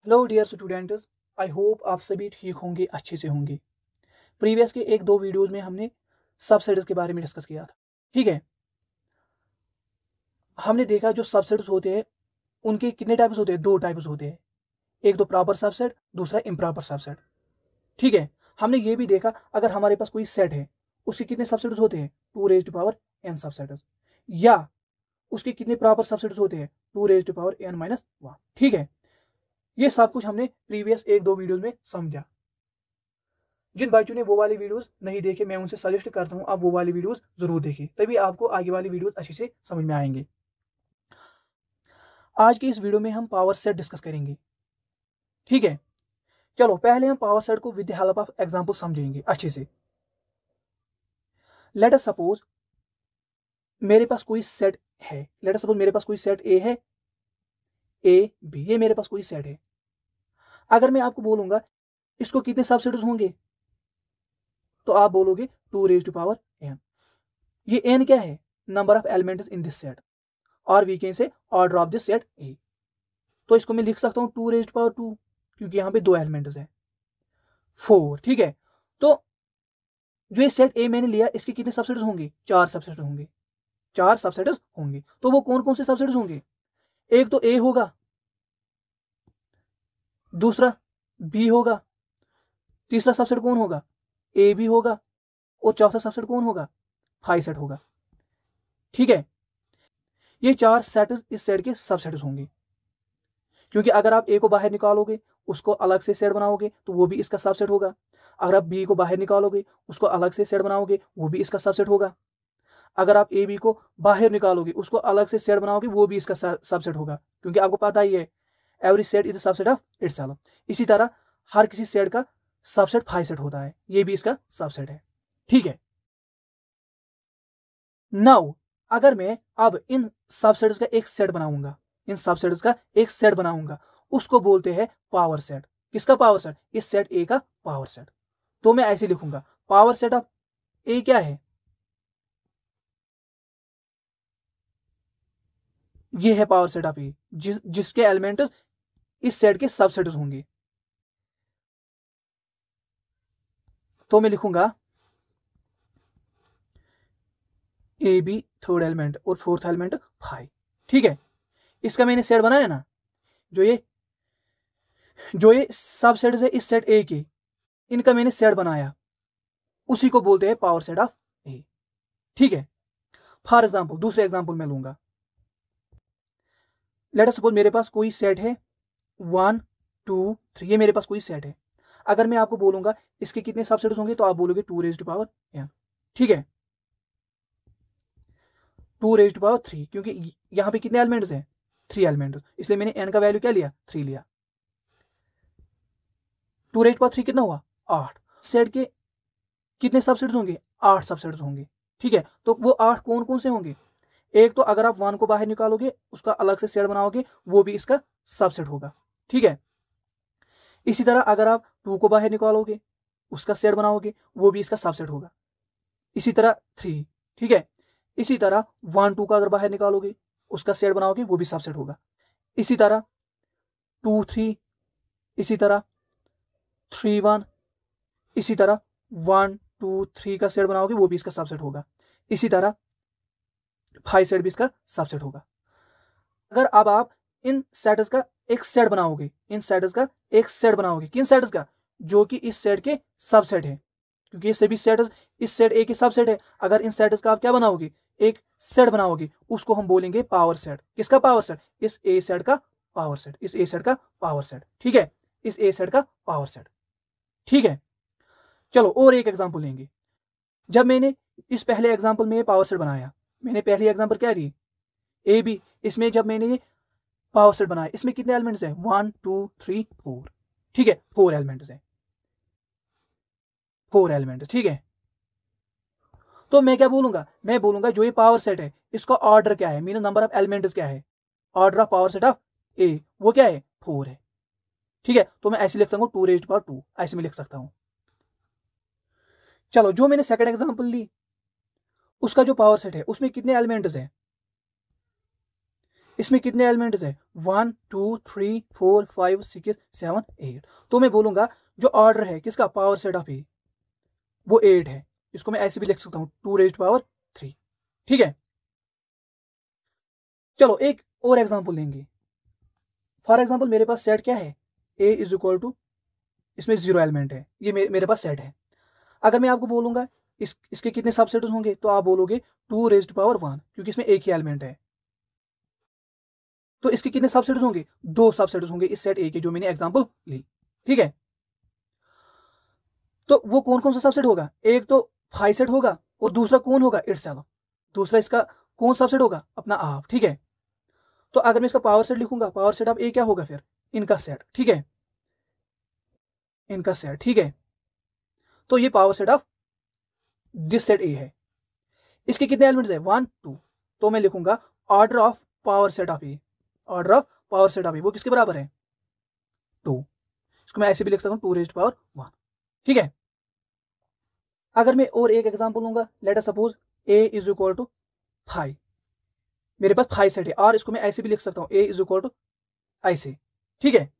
Hello dear students, I hope आप सभी ठीक होंगे, अच्छे से होंगे। प्रीवियस के एक दो वीडियोस में हमने सबसेट्स के बारे में डिस्कस किया था। ठीक है, हमने देखा जो सबसेट्स होते हैं उनके कितने टाइप्स होते हैं, दो टाइप्स होते हैं। एक तो प्रॉपर सबसेट, दूसरा इम्प्रॉपर सबसेट। ठीक है, हमने ये भी देखा अगर हमारे पास कोई सेट है उसके कितने सबसेट्स होते हैं, 2 raised to power n subsets, या उसके कितने प्रॉपर सबसेट्स होते हैं, 2 raised to power n-1। ठीक है, ये सब कुछ हमने प्रीवियस एक दो वीडियोस में समझा। जिन बच्चों ने वो वाली वीडियोस नहीं देखे, मैं उनसे सजेस्ट करता हूं आप वो वाली वीडियोस जरूर देखें, तभी आपको आगे वाली वीडियोस अच्छे से समझ में आएंगे। आज के इस वीडियो में हम पावर सेट डिस्कस करेंगे। ठीक है, चलो पहले हम पावर सेट को with the help of example समझेंगे अच्छे से। लेट अस सपोज मेरे पास कोई सेट है, लेट अस सपोज मेरे पास कोई सेट ए है, ए बी, ये मेरे पास कोई सेट है। अगर मैं आपको बोलूंगा इसको कितने सबसेट्स होंगे, तो आप बोलोगे 2 raised to power n। ये n क्या है, number of elements in this set, और we can say order of this set A. तो इसको मैं लिख सकता हूं 2 raised to power 2, क्योंकि यहां पे दो एलिमेंट्स है, 4। ठीक है, तो जो ये सेट ए मैंने लिया इसके कितने सबसेट्स होंगे, 4 सबसेट्स होंगे, 4 सबसेट्स होंगे। तो वो कौन कौन से सबसेट्स होंगे, एक तो ए होगा, दूसरा बी होगा, तीसरा सबसेट कौन होगा, ए बी होगा, और चौथा सबसेट कौन होगा, फाई सेट होगा। ठीक है, ये 4 सेट्स इस सेट के सबसेट्स होंगे, क्योंकि अगर आप ए को बाहर निकालोगे उसको अलग से सेट बनाओगे तो वो भी इसका सबसेट होगा। अगर आप बी को बाहर निकालोगे उसको अलग से सेट बनाओगे वो भी इसका सबसेट होगा। अगर आप ए बी को बाहर निकालोगे उसको अलग से सेट बनाओगे वो भी इसका सबसेट होगा, क्योंकि आपको पता ही है every set is subset of itself. इसी तरह हर किसी सेट का सबसेट फाई सेट होता है, ये भी इसका सबसेट है। ठीक है, नाउ अगर मैं अब इन सबसेट्स का एक सेट बनाऊंगा, इन सबसेट्स का एक सेट बनाऊंगा, उसको बोलते हैं पावर सेट। किसका पावर सेट, इस सेट ए का पावर सेट। तो मैं ऐसे लिखूंगा पावर सेट ऑफ ए क्या है, ये है पावर सेट ऑफ ए, जिसके एलिमेंट इस सेट के सबसेट्स होंगे। तो मैं लिखूंगा ए बी थर्ड एलिमेंट और फोर्थ एलिमेंट फाइव। ठीक है, इसका मैंने सेट बनाया ना, जो ये सबसेट्स है इस सेट ए के, इनका मैंने सेट बनाया, उसी को बोलते हैं पावर सेट ऑफ ए। ठीक है, फॉर एग्जाम्पल दूसरे एग्जाम्पल में लूंगा, लेट अस सपोज मेरे पास कोई सेट है 1 2 3, ये मेरे पास कोई सेट है। अगर मैं आपको बोलूंगा इसके कितने सबसेट्स होंगे तो आप बोलोगे 2 raised to power n। ठीक है, 2 raised to power 3, क्योंकि यहां पे कितने एलिमेंट्स हैं, 3 एलिमेंट्स, इसलिए मैंने n का वैल्यू क्या लिया, 3 लिया। 2 raised to power 3 कितना हुआ, 8। सेट के कितने सबसेट्स होंगे, 8 सबसेट्स होंगे। ठीक है, तो वो 8 कौन कौन से होंगे, एक तो अगर आप 1 को बाहर निकालोगे उसका अलग से सेट बनाओगे वो भी इसका सबसेट होगा। ठीक है, इसी तरह अगर आप 2 को बाहर निकालोगे उसका सेट बनाओगे वो भी इसका सबसेट होगा। इसी तरह 3। ठीक है, इसी तरह 1 2 का अगर बाहर निकालोगे उसका सेट बनाओगे वो भी सबसेट होगा। इसी तरह 2 3, इसी तरह 3 1, इसी तरह 1 2 3 का सेट बनाओगे वो भी इसका सबसेट होगा। इसी तरह 5 सेट भी इसका सबसेट होगा। अगर अब आप इन सेट्स का एक सेट बनाओगे, इन सेट्स का एक सेट बनाओगे, किन सेट्स का, जो कि इस सेट के सबसेट है, क्योंकि ये सभी सेट्स इस सेट ए के सबसेट है। अगर इन सेट्स का आप क्या बनाओगे, एक सेट बनाओगे, उसको हम बोलेंगे पावर सेट। किसका पावर सेट, इस ए सेट का पावर सेट, इस ए सेट का पावर सेट। ठीक है, इस ए सेट का पावर सेट। ठीक है, चलो और एक एग्जांपल लेंगे। जब मैंने इस पहले एग्जांपल में पावर सेट बनाया, मैंने पहली एग्जांपल क्या दी, ए बी, इसमें जब मैंने पावर सेट बनाया इसमें कितने एलिमेंट्स हैं, 1 2 3 4। ठीक है, 4 एलिमेंट्स हैं, 4 एलिमेंट्स। ठीक है, तो मैं क्या बोलूंगा, मैं बोलूंगा जो ये पावर सेट है इसका ऑर्डर क्या है, मीन नंबर ऑफ एलिमेंट्स क्या है, order of power set of A वो क्या है, 4 है। ठीक है, तो मैं ऐसे लिख सकता हूँ 2 raised to power 2, ऐसे में लिख सकता हूँ। चलो जो मैंने सेकंड एग्जांपल ली उसका जो पावर सेट है उसमें कितने एलिमेंट्स हैं, इसमें कितने एलिमेंट्स है? 1 2 3 4 5 6 7 8। तो मैं बोलूंगा जो ऑर्डर है किसका, पावर सेट ऑफ ए, वो 8 है। इसको मैं ऐसे भी लिख सकता हूं 2⁻3। ठीक है, चलो एक और एग्जांपल लेंगे। फॉर एग्जांपल मेरे पास सेट क्या है, ए इज इक्वल टू, इसमें 0 एलिमेंट है, ये मेरे पास सेट है। अगर मैं आपको बोलूंगा इसके कितने सबसेट्स होंगे, तो आप बोलोगे 2⁻1, क्योंकि इसमें एक ही एलिमेंट है। तो इसके कितने सबसेट्स होंगे, 2 सबसेट्स होंगे इस सेट ए के, जो मैंने एग्जांपल ली। ठीक है, तो वो कौन कौन सा सबसेट होगा, एक तो फाइव सेट होगा और दूसरा कौन होगा, इटसेल्फ। दूसरा इसका कौन सबसेट होगा, अपना आप। ठीक है, तो अगर मैं इसका पावर सेट लिखूंगा, पावर सेट ऑफ ए क्या होगा फिर, इनका सेट। ठीक है, इनका सेट। ठीक है, तो ये power set of this set ए है। इसके कितने एलिमेंट्स है, 1 2। तो मैं लिखूंगा order of power set of A, order of power set of A वो किसके बराबर है, 2। इसको मैं ऐसे भी लिख सकता हूं 2⁻1। ठीक है, अगर मैं और एक एग्जांपल लूंगा, let us suppose A is equal to 5। मेरे पास 5 सेट है, और इसको मैं ऐसे भी लिख सकता हूं ए इज इक्वल टू ऐसे। ठीक है,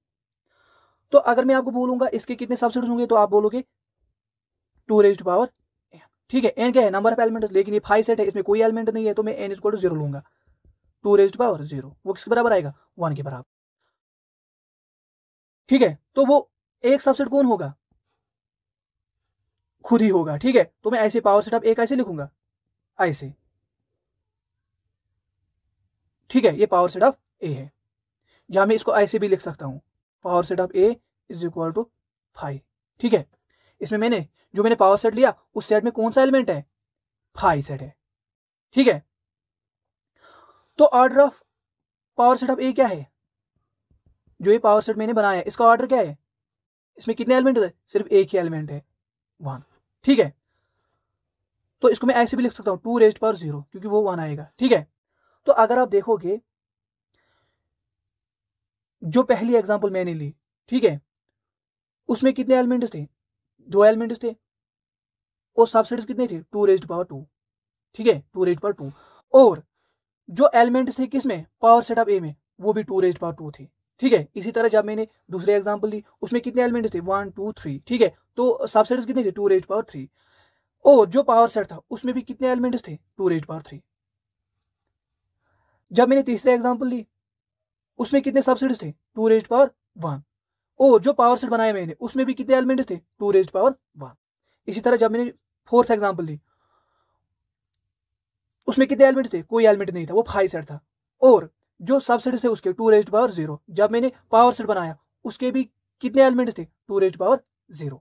तो अगर मैं आपको बोलूंगा इसके कितने सबसेट्स होंगे, तो आप बोलोगे 2⁻n। ठीक है, एन क्या है, नंबर ऑफ एलिमेंट, लेकिन ये 5 सेट है, इसमें कोई एलिमेंट नहीं है, तो मैं एन इज इक्वल टू 0 लूंगा। 2⁻0 वो किसके बराबर आएगा, 1 के बराबर। ठीक है, तो वो एक सबसेट कौन होगा, खुद ही होगा। ठीक है, तो मैं ऐसे पावर सेट ऑफ ए कैसे लिखूंगा, ऐसे। ठीक है, ये पावर सेट ऑफ ए है, या मैं इसको ऐसे भी लिख सकता हूं, power set of A is equal to 5। ठीक है, इसमें जो मैंने पावर सेट लिया, उस सेट में कौन सा एलिमेंट है, 5 सेट है। ठीक है, तो order of power set of A क्या है, जो ये पावर सेट मैंने बनाया है, इसका ऑर्डर क्या है, इसमें कितने एलिमेंट है, सिर्फ एक ही एलिमेंट है, 1। ठीक है, तो इसको मैं ऐसे भी लिख सकता हूं 2⁻0, क्योंकि वो 1 आएगा। ठीक है, तो अगर आप देखोगे जो पहली एग्जांपल मैंने ली, ठीक है, उसमें कितने एलिमेंट्स थे, 2 एलिमेंट्स थे, और सबसेट्स कितने थे, 2⁻2। ठीक है, 2⁻2। और जो एलिमेंट्स थे किसमें, पावर सेट ऑफ ए में, वो भी 2⁻2 थे। ठीक है, इसी तरह जब मैंने दूसरे एग्जांपल ली, उसमें कितने एलिमेंट्स थे, 1 2 3। ठीक है, तो सबसेट्स कितने थे, 2⁻3। और जो पावर सेट था उसमें भी कितने एलिमेंट्स थे, 2⁻3। जब मैंने तीसरे एग्जांपल ली, उसमें कितने सबसेट्स थे, 2⁻1। और जो पावर सेट बनाया मैंने, उसमें भी कितने एलिमेंट्स थे, 2⁻1। इसी तरह जब मैंने फोर्थ एग्जांपल ली, उसमें कितने एलिमेंट थे, कोई एलिमेंट नहीं था, वो 5 सेट था। और जो सबसेट्स थे उसके 2⁻0। जब मैंने पावर सेट बनाया, उसके भी कितने एलिमेंट थे, 2⁻0।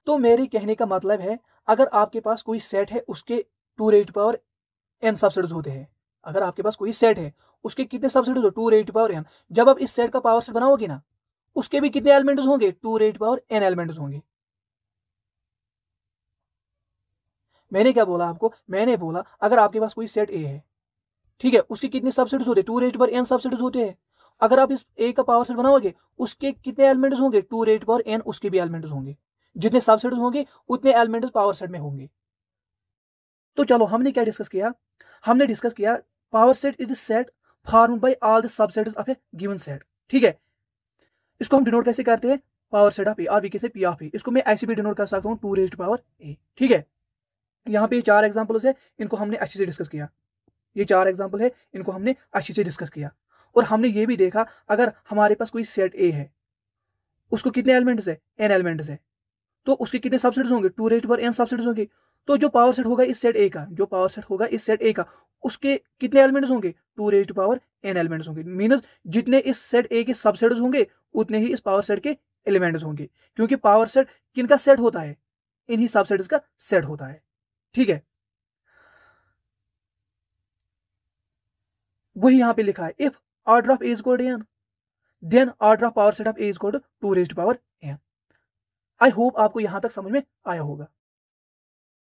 तो मेरे कहने का मतलब है, अगर आपके पास कोई सेट है, उसके 2⁻n सबसेट्स होते हैं। अगर आपके पास कोई सेट है, उसके कितने सबसेट्स हो, 2⁻n। जब आप इस सेट का पावर सेट बनाओगे ना, उसके भी कितने एलिमेंट्स होंगे, 2⁻n एलिमेंट्स होंगे। मैंने क्या बोला आपको, मैंने बोला अगर आपके पास कोई सेट ए है, ठीक है, उसके कितने सबसेट्स होते हैं, 2⁻n सबसेट्स होते हैं। अगर आप इस ए का पावर सेट बनाओगे, उसके कितने एलिमेंट्स होंगे, 2⁻n उसके भी एलिमेंट्स होंगे। जितने सबसेट्स होंगे उतने एलिमेंट्स पावर सेट में होंगे। तो चलो हमने क्या डिस्कस किया, हमने डिस्कस किया power set is the set formed by all the subsets of A given set. ठीक है, इसको हम डिनोट कैसे करते हैं, पावर सेट ऑफ ए, और वी से पी ऑफ ए। इसको मैं ऐसे भी डिनोट कर सकता हूँ 2⁻a। ठीक है, यहाँ पे 4 एग्जाम्पल्स है, इनको हमने अच्छे से डिस्कस किया। ये 4 एग्जाम्पल है, इनको हमने अच्छे से डिस्कस किया। और हमने ये भी देखा, अगर हमारे पास कोई सेट ए है, उसको कितने एलिमेंट्स है, n एलिमेंट्स है, तो उसके कितने सबसेट्स होंगे, 2⁻n सबसेट्स होंगे। तो जो पावर सेट होगा इस सेट ए का, जो पावर सेट होगा इस सेट ए का, उसके कितने एलिमेंट्स होंगे, 2⁻n एलिमेंट्स होंगे। मीनस जितने इस सेट ए के सबसेट्स होंगे, उतने ही इस पावर सेट के एलिमेंट्स होंगे। क्योंकि पावर सेट किनका सेट होता है, इन्हीं सबसेट्स का सेट होता है। ठीक है, वही यहां पे लिखा है, if order of A is equal to n, then order of power set of A is equal to 2⁻n। I hope आपको यहां तक समझ में आया होगा।